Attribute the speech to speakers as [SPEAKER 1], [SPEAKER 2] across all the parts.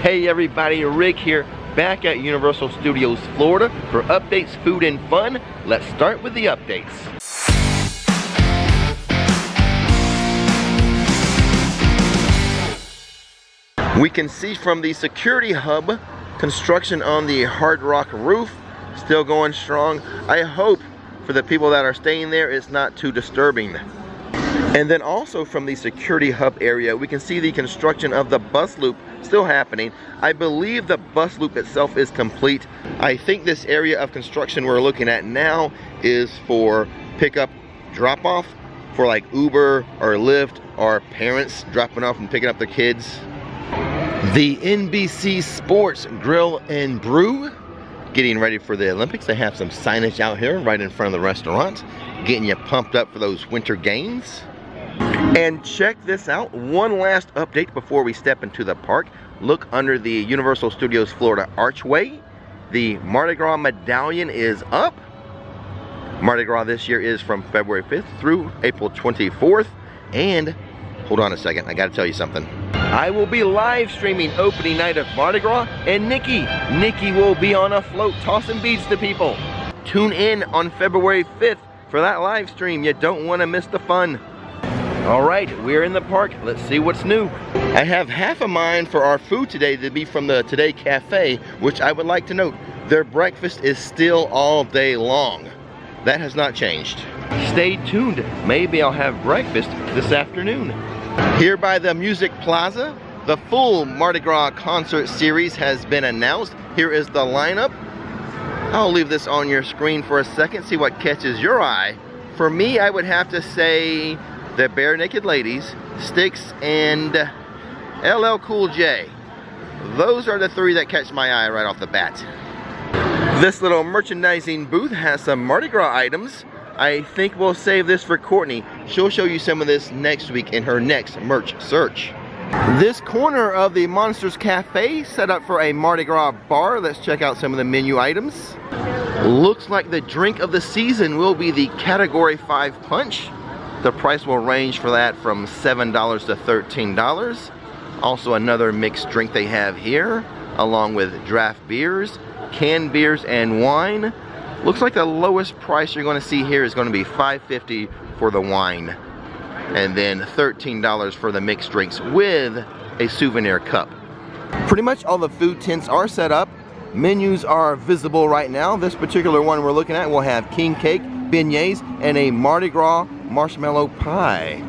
[SPEAKER 1] Hey everybody, Rick here, back at Universal Studios Florida for updates, food, and fun. Let's start with the updates. We can see from the security hub, construction on the Hard Rock roof, still going strong. I hope for the people that are staying there it's not too disturbing. And then also from the security hub area, we can see the construction of the bus loop still happening. I believe the bus loop itself is complete. I think this area of construction we're looking at now is for pickup drop-off for like Uber or Lyft or parents dropping off and picking up their kids. The NBC Sports Grill and Brew, getting ready for the Olympics. They have some signage out here right in front of the restaurant, getting you pumped up for those winter games. And check this out, one last update before we step into the park. Look under the Universal Studios Florida archway. The Mardi Gras medallion is up. Mardi Gras this year is from February 5th through April 24th. And hold on a second, I gotta tell you something. I will be live streaming opening night of Mardi Gras, and Nikki will be on a float tossing beads to people. Tune in on February 5th for that live stream. You don't want to miss the fun. All right, we're in the park. Let's see what's new. I have half a mind for our food today to be from the Today Cafe, which I would like to note, their breakfast is still all day long. That has not changed. Stay tuned. Maybe I'll have breakfast this afternoon. Here by the Music Plaza, the full Mardi Gras concert series has been announced. Here is the lineup. I'll leave this on your screen for a second, see what catches your eye. For me, I would have to say the Bare Naked Ladies, Styx, and LL Cool J. Those are the three that catch my eye right off the bat. This little merchandising booth has some Mardi Gras items. I think we'll save this for Courtney. She'll show you some of this next week in her next merch search. This corner of the Monsters Cafe set up for a Mardi Gras bar. Let's check out some of the menu items. Looks like the drink of the season will be the Category 5 Punch. The price will range for that from $7 to $13. Also another mixed drink they have here, along with draft beers, canned beers, and wine. Looks like the lowest price you're going to see here is going to be $5.50 for the wine, and then $13 for the mixed drinks with a souvenir cup. Pretty much all the food tents are set up. Menus are visible right now. This particular one we're looking at will have king cake, beignets, and a Mardi Gras marshmallow pie.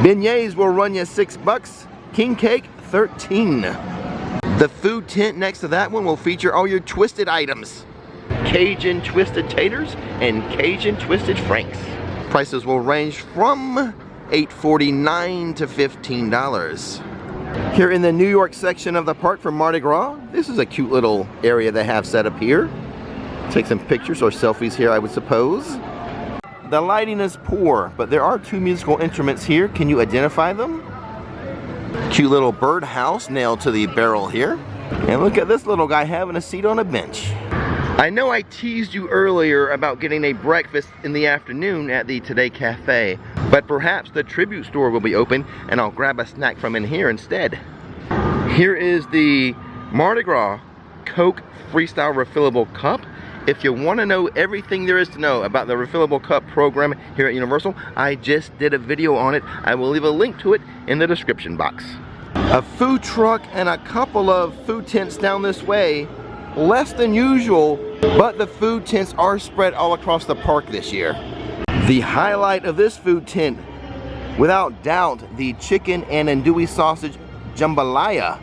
[SPEAKER 1] Beignets will run you $6, king cake $13. The food tent next to that one will feature all your twisted items. Cajun Twisted Taters and Cajun Twisted Franks. Prices will range from $8.49 to $15. Here in the New York section of the park for Mardi Gras, this is a cute little area they have set up here. Take some pictures or selfies here, I would suppose. The lighting is poor, but there are two musical instruments here. Can you identify them? Cute little birdhouse nailed to the barrel here. And look at this little guy having a seat on a bench. I know I teased you earlier about getting a breakfast in the afternoon at the Today Cafe, but perhaps the tribute store will be open and I'll grab a snack from in here instead. Here is the Mardi Gras Coke Freestyle Refillable Cup. If you want to know everything there is to know about the Refillable Cup program here at Universal, I just did a video on it. I will leave a link to it in the description box. A food truck and a couple of food tents down this way. Less than usual, but the food tents are spread all across the park this year. The highlight of this food tent, without doubt, the chicken and andouille sausage jambalaya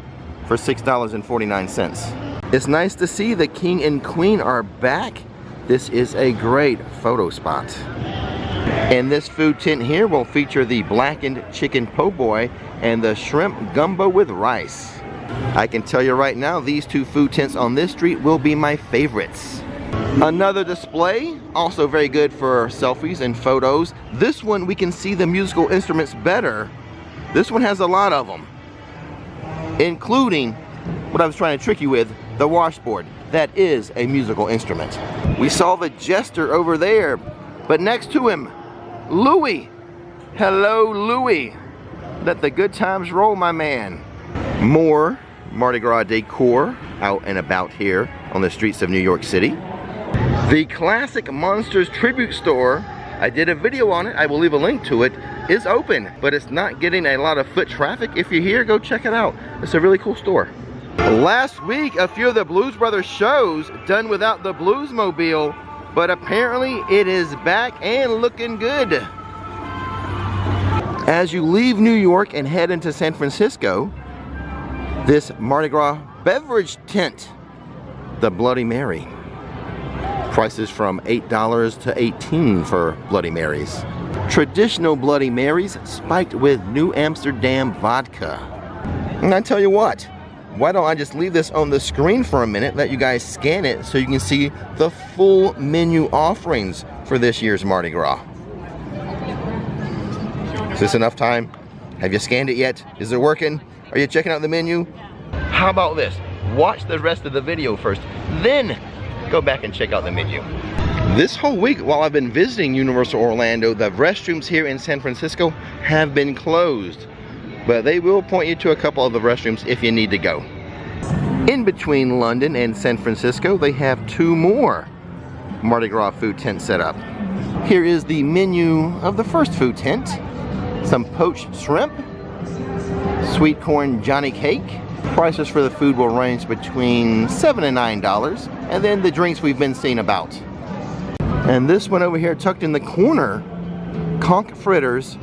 [SPEAKER 1] for $6.49. It's nice to see the king and queen are back. This is a great photo spot. And this food tent here will feature the blackened chicken po' boy and the shrimp gumbo with rice. I can tell you right now, these two food tents on this street will be my favorites. Another display, also very good for selfies and photos. This one we can see the musical instruments better. This one has a lot of them, including what I was trying to trick you with, the washboard. That is a musical instrument. We saw the jester over there, but next to him, Louie. Hello, Louie. Let the good times roll, my man. More Mardi Gras decor out and about here on the streets of New York City. The classic Monsters tribute store, I did a video on it, I will leave a link to it, is open, but it's not getting a lot of foot traffic. If you're here, go check it out. It's a really cool store. Last week, a few of the Blues Brothers shows done without the Bluesmobile, but apparently it is back and looking good. As you leave New York and head into San Francisco, this Mardi Gras beverage tent, the Bloody Mary. Prices from $8 to $18 for Bloody Marys. Traditional Bloody Marys spiked with New Amsterdam vodka. And I tell you what, why don't I just leave this on the screen for a minute, let you guys scan it so you can see the full menu offerings for this year's Mardi Gras. Is this enough time? Have you scanned it yet? Is it working? Are you checking out the menu? How about this? Watch the rest of the video first, then go back and check out the menu. This whole week while I've been visiting Universal Orlando, the restrooms here in San Francisco have been closed, but they will point you to a couple of the restrooms if you need to go. In between London and San Francisco, they have 2 more Mardi Gras food tents set up. Here is the menu of the first food tent. Some poached shrimp, sweet corn Johnny cake. Prices for the food will range between $7 and $9, and then the drinks we've been seeing about. And this one over here tucked in the corner, conch fritters,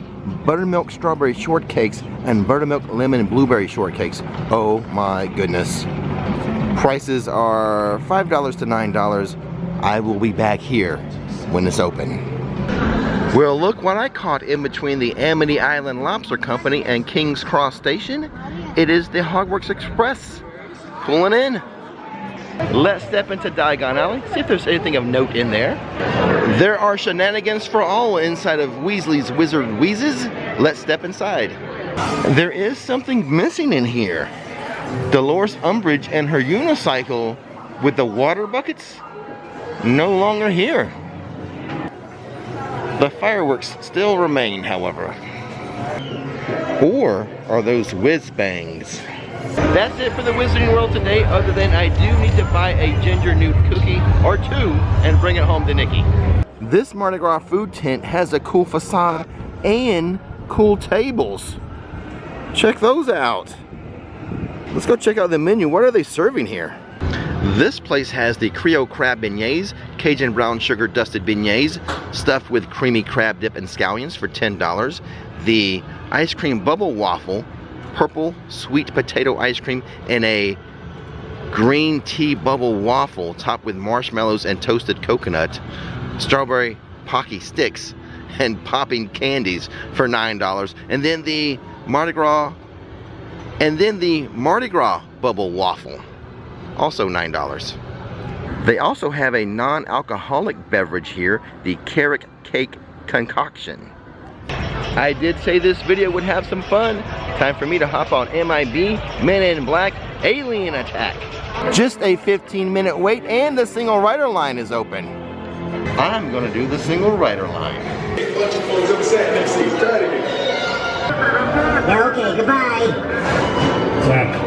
[SPEAKER 1] buttermilk strawberry shortcakes, and buttermilk lemon and blueberry shortcakes. Oh my goodness. Prices are $5 to $9. I will be back here when it's open. Well, look what I caught in between the Amity Island Lobster Company and King's Cross Station. It is the Hogwarts Express pulling in. Let's step into Diagon Alley, see if there's anything of note in there. There are shenanigans for all inside of Weasley's Wizard Wheezes. Let's step inside. There is something missing in here. Dolores Umbridge and her unicycle with the water buckets, no longer here. The fireworks still remain, however. Or are those whiz bangs? That's it for the Wizarding World today, other than I do need to buy a ginger newt cookie or 2 and bring it home to Nikki. This Mardi Gras food tent has a cool facade and cool tables. Check those out. Let's go check out the menu. What are they serving here? This place has the Creole crab beignets, Cajun brown sugar dusted beignets, stuffed with creamy crab dip and scallions for $10. The ice cream bubble waffle, purple sweet potato ice cream, and a green tea bubble waffle topped with marshmallows and toasted coconut, strawberry Pocky sticks, and popping candies for $9. And then the Mardi Gras bubble waffle, also $9. They also have a non-alcoholic beverage here, the carrot cake concoction. I did say this video would have some fun. Time for me to hop on MIB, Men in Black, Alien Attack. Just a 15-minute wait and the single rider line is open. I'm gonna do the single rider line.
[SPEAKER 2] Okay, goodbye. Check.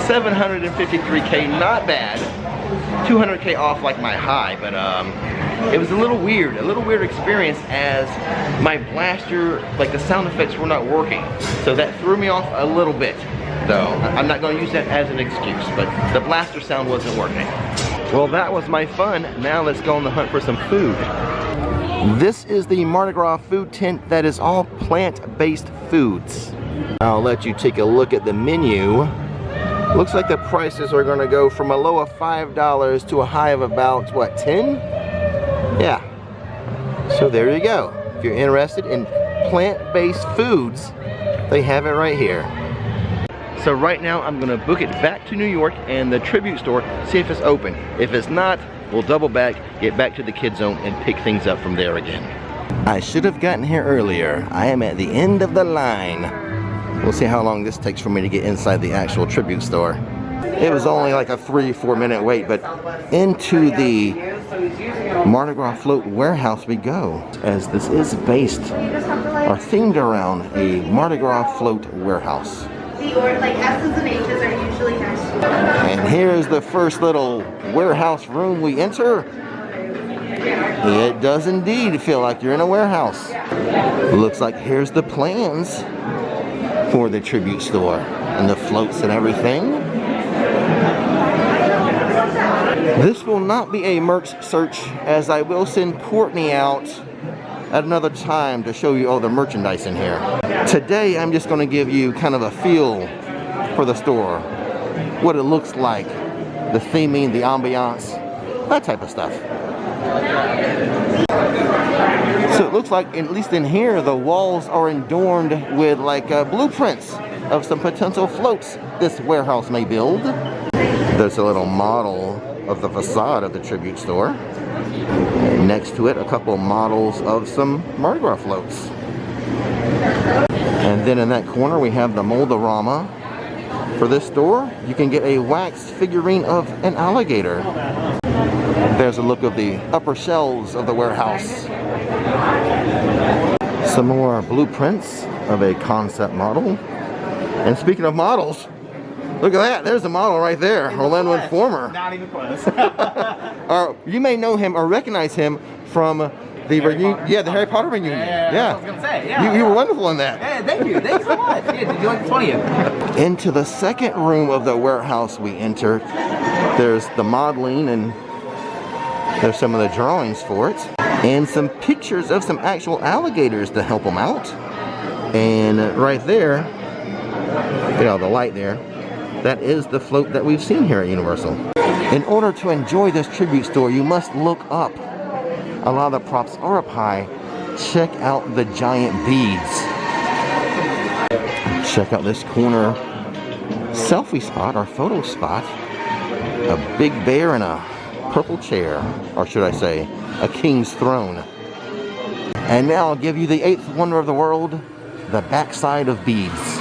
[SPEAKER 1] 753K, not bad. 200K off like my high, but it was a little weird experience as my blaster, like the sound effects were not working. So that threw me off a little bit, though. I'm not gonna use that as an excuse, but the blaster sound wasn't working. Well, that was my fun. Now let's go on the hunt for some food. This is the Mardi Gras food tent that is all plant-based foods. I'll let you take a look at the menu. Looks like the prices are gonna go from a low of $5 to a high of about, what, 10? Yeah. So there you go. If you're interested in plant-based foods, they have it right here. So right now I'm gonna book it back to New York and the tribute store, see if it's open. If it's not, we'll double back, get back to the kid zone and pick things up from there again. I should have gotten here earlier. I am at the end of the line. We'll see how long this takes for me to get inside the actual tribute store. It was only like a 3-4 minute wait, but into the Mardi Gras float warehouse we go, as this is based or themed around a Mardi Gras float warehouse.
[SPEAKER 3] The S's and H's are usually
[SPEAKER 1] Here's the first little warehouse room we enter. It does indeed feel like you're in a warehouse. Looks like here's the plans for the tribute store and the floats and everything. This will not be a merch search, as I will send Courtney out at another time to show you all the merchandise in here. Today I'm just going to give you kind of a feel for the store, what it looks like, the theming, the ambiance, that type of stuff. So it looks like, at least in here, the walls are adorned with like blueprints of some potential floats this warehouse may build. There's a little model of the facade of the tribute store. Next to it, a couple models of some Mardi Gras floats. And then in that corner, we have the Mold-A-Rama. For this store, you can get a wax figurine of an alligator. There's a look of the upper shelves of the warehouse. Some more blueprints of a concept model. And speaking of models, look at that. There's a model right there. Orlando Informer.
[SPEAKER 3] Not even close.
[SPEAKER 1] You may know him or recognize him from the reunion. Yeah, the Harry Potter reunion.
[SPEAKER 3] Yeah. I was gonna say, yeah.
[SPEAKER 1] You were wonderful in that.
[SPEAKER 3] Hey, thank you. Thanks so much. Yeah, did you like the 20th?
[SPEAKER 1] Into the second room of the warehouse we entered. There's the modeling, and there's some of the drawings for it. And some pictures of some actual alligators to help them out. And right there, you know, the light there, that is the float that we've seen here at Universal. In order to enjoy this tribute store, you must look up. A lot of the props are up high. Check out the giant beads. Check out this corner selfie spot, or photo spot. A big bear in a purple chair, or should I say, a king's throne. And now I'll give you the 8th wonder of the world, the backside of beads.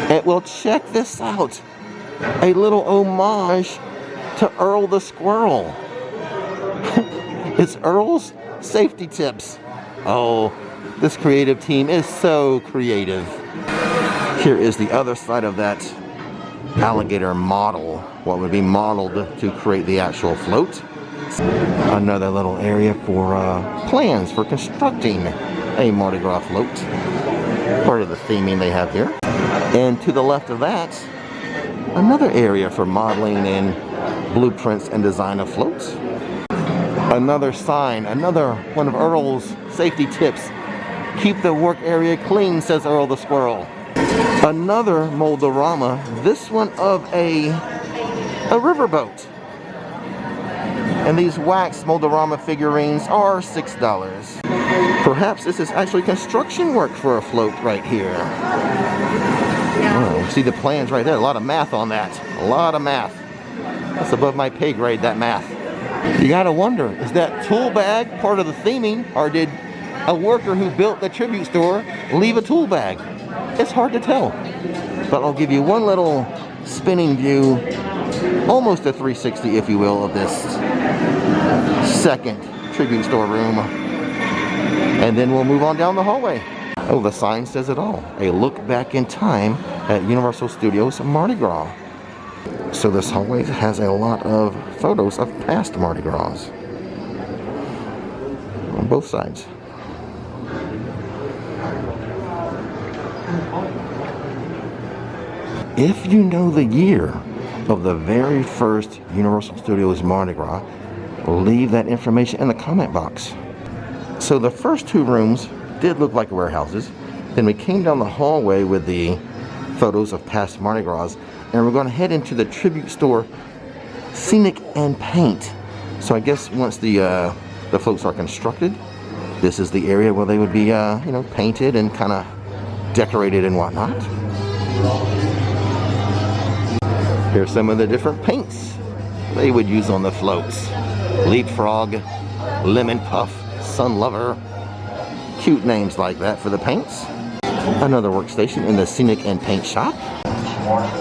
[SPEAKER 1] And well, check this out. A little homage to Earl the Squirrel. It's Earl's safety tips. Oh, this creative team is so creative. Here is the other side of that alligator model, what would be modeled to create the actual float. Another little area for plans for constructing a Mardi Gras float. Part of the theming they have here. And to the left of that, another area for modeling and blueprints and design of floats. Another sign, another one of Earl's safety tips. Keep the work area clean, says Earl the Squirrel. Another Mold-A-Rama, this one of a riverboat. And these wax Mold-A-Rama figurines are $6. Perhaps this is actually construction work for a float right here. Oh, see the plans right there, a lot of math on that. A lot of math. That's above my pay grade, that math. You gotta wonder, is that tool bag part of the theming, or did a worker who built the tribute store leave a tool bag? It's hard to tell. But I'll give you one little spinning view, almost a 360 if you will, of this second tribute store room. And then we'll move on down the hallway. Oh, the sign says it all. A look back in time at Universal Studios Mardi Gras. So this hallway has a lot of photos of past Mardi Gras on both sides. If you know the year of the very first Universal Studios Mardi Gras, leave that information in the comment box. So the first two rooms did look like warehouses. Then we came down the hallway with the photos of past Mardi Gras, and we're going to head into the tribute store Scenic and Paint. So I guess once the floats are constructed, this is the area where they would be you know, painted and kind of decorated and whatnot. Here's some of the different paints they would use on the floats. Leapfrog, Lemon Puff, Sun Lover. Cute names like that for the paints. Another workstation in the Scenic and Paint shop.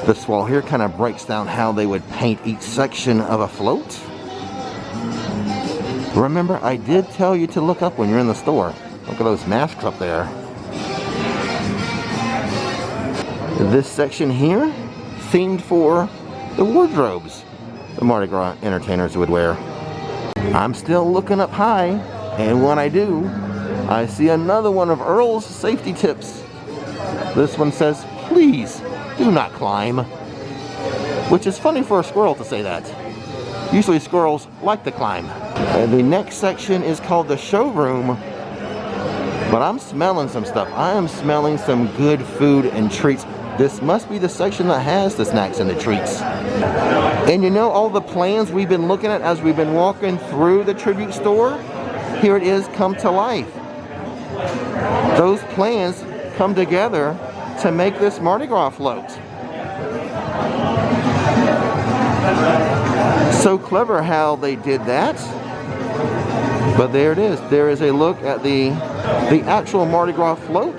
[SPEAKER 1] This wall here kind of breaks down how they would paint each section of a float. Remember, I did tell you to look up when you're in the store. Look at those masks up there. This section here, themed for the wardrobes the Mardi Gras entertainers would wear. I'm still looking up high, and when I do, I see another one of Earl's safety tips. This one says, please do not climb. Which is funny for a squirrel to say that. Usually squirrels like to climb. And the next section is called the showroom. But I'm smelling some stuff. I am smelling some good food and treats. This must be the section that has the snacks and the treats. And you know all the plans we've been looking at as we've been walking through the tribute store? Here it is come to life. Those plans come together to make this Mardi Gras float. So clever how they did that. But there it is. There is a look at the actual Mardi Gras float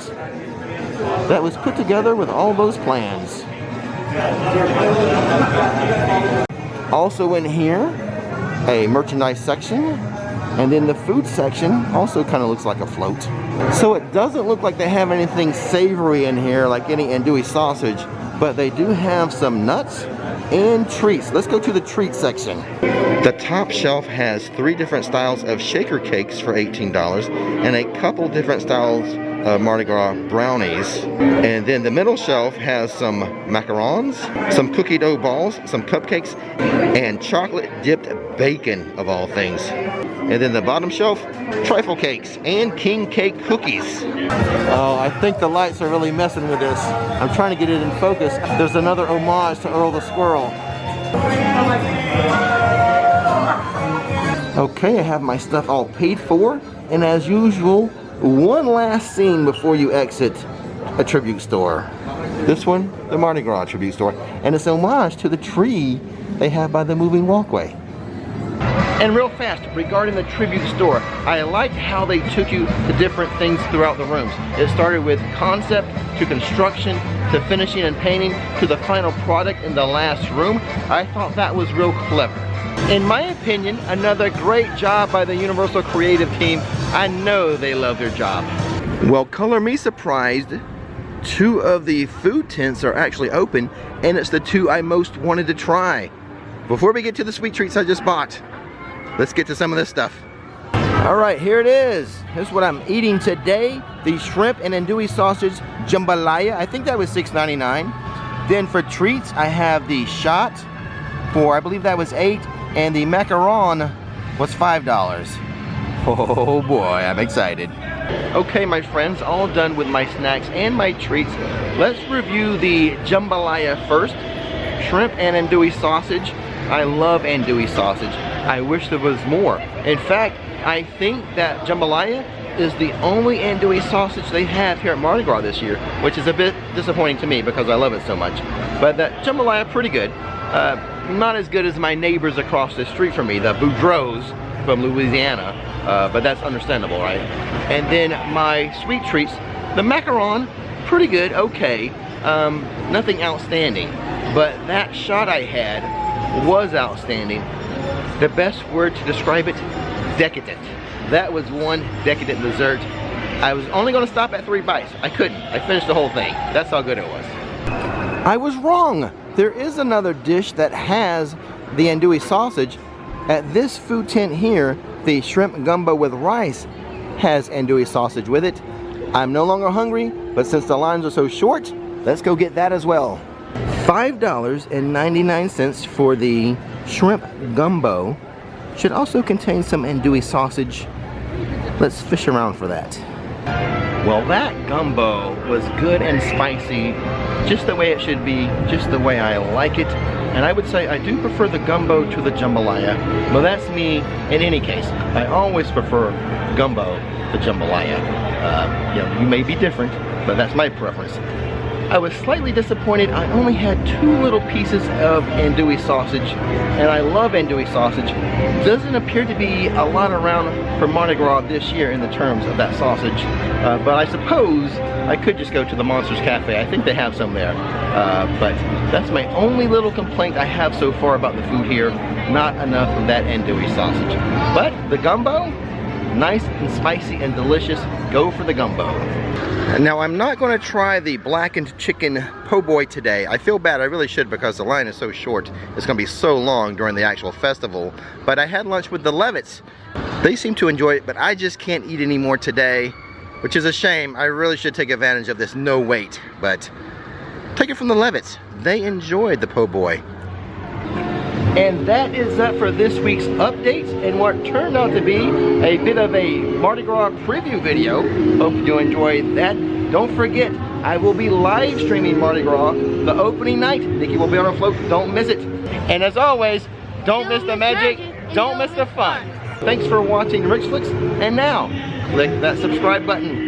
[SPEAKER 1] that was put together with all those plans. Also in here, a merchandise section, and then the food section also kind of looks like a float. So it doesn't look like they have anything savory in here, like any andouille sausage, but they do have some nuts and treats. Let's go to the treat section. The top shelf has 3 different styles of shaker cakes for $18 and a couple different styles of Mardi Gras brownies. And then the middle shelf has some macarons, some cookie dough balls, some cupcakes, and chocolate dipped bacon of all things. And then the bottom shelf, trifle cakes and king cake cookies. Oh, I think the lights are really messing with this. I'm trying to get it in focus. There's another homage to Earl the Squirrel. Okay, I have my stuff all paid for. And as usual, one last scene before you exit a tribute store. This one, the Mardi Gras tribute store. And it's an homage to the tree they have by the moving walkway. And real fast, regarding the tribute store, I liked how they took you to different things throughout the rooms. It started with concept, to construction, to finishing and painting, to the final product in the last room. I thought that was real clever. In my opinion, another great job by the Universal creative team. I know they love their job. Well, color me surprised. 2 of the food tents are actually open, and it's the 2 I most wanted to try. Before we get to the sweet treats I just bought, let's get to some of this stuff. All right, here it is. Here's what I'm eating today. The shrimp and andouille sausage jambalaya. I think that was $6.99. Then for treats, I have the shot for, I believe that was $8. And the macaron was $5. Oh boy, I'm excited. Okay, my friends, all done with my snacks and my treats. Let's review the jambalaya first. Shrimp and andouille sausage. I love andouille sausage. I wish there was more. In fact, I think that jambalaya is the only andouille sausage they have here at Mardi Gras this year, which is a bit disappointing to me because I love it so much. But that jambalaya, pretty good. Not as good as my neighbors across the street from me, the Boudreaux from Louisiana, but that's understandable, right? And then my sweet treats, the macaron, pretty good, okay, nothing outstanding, but that shot I had was outstanding. The best word to describe it, decadent. That was one decadent dessert. I was only going to stop at 3 bites. I couldn't. I finished the whole thing. That's how good it was. I was wrong. There is another dish that has the andouille sausage. At this food tent here, the shrimp gumbo with rice has andouille sausage with it. I'm no longer hungry, but since the lines are so short, let's go get that as well. $5.99 for the shrimp gumbo. Should also contain some andouille sausage. Let's fish around for that. Well, that gumbo was good and spicy, just the way it should be, just the way I like it. And I would say I do prefer the gumbo to the jambalaya, but that's me in any case. I always prefer gumbo to jambalaya. You know, you may be different, but that's my preference. I was slightly disappointed. I only had 2 little pieces of andouille sausage, and I love andouille sausage. Doesn't appear to be a lot around for Mardi Gras this year in the terms of that sausage, but I suppose I could just go to the Monsters Cafe. I think they have some there, but that's my only little complaint I have so far about the food here. Not enough of that andouille sausage. But the gumbo, nice and spicy and delicious. Go for the gumbo. Now I'm not going to try the blackened chicken po' boy today. I feel bad, I really should, because the line is so short. It's going to be so long during the actual festival. But I had lunch with the Levitts. They seem to enjoy it, but I just can't eat any more today, which is a shame. I really should take advantage of this no wait, but take it from the Levitts. They enjoyed the po' boy. And that is that for this week's updates and what turned out to be a bit of a Mardi Gras preview video. Hope you enjoyed that. Don't forget, I will be live streaming Mardi Gras the opening night. Nikki will be on her float. Don't miss it. And as always, don't miss the magic. Don't miss the fun. Thanks for watching RixFlix. And now, click that subscribe button.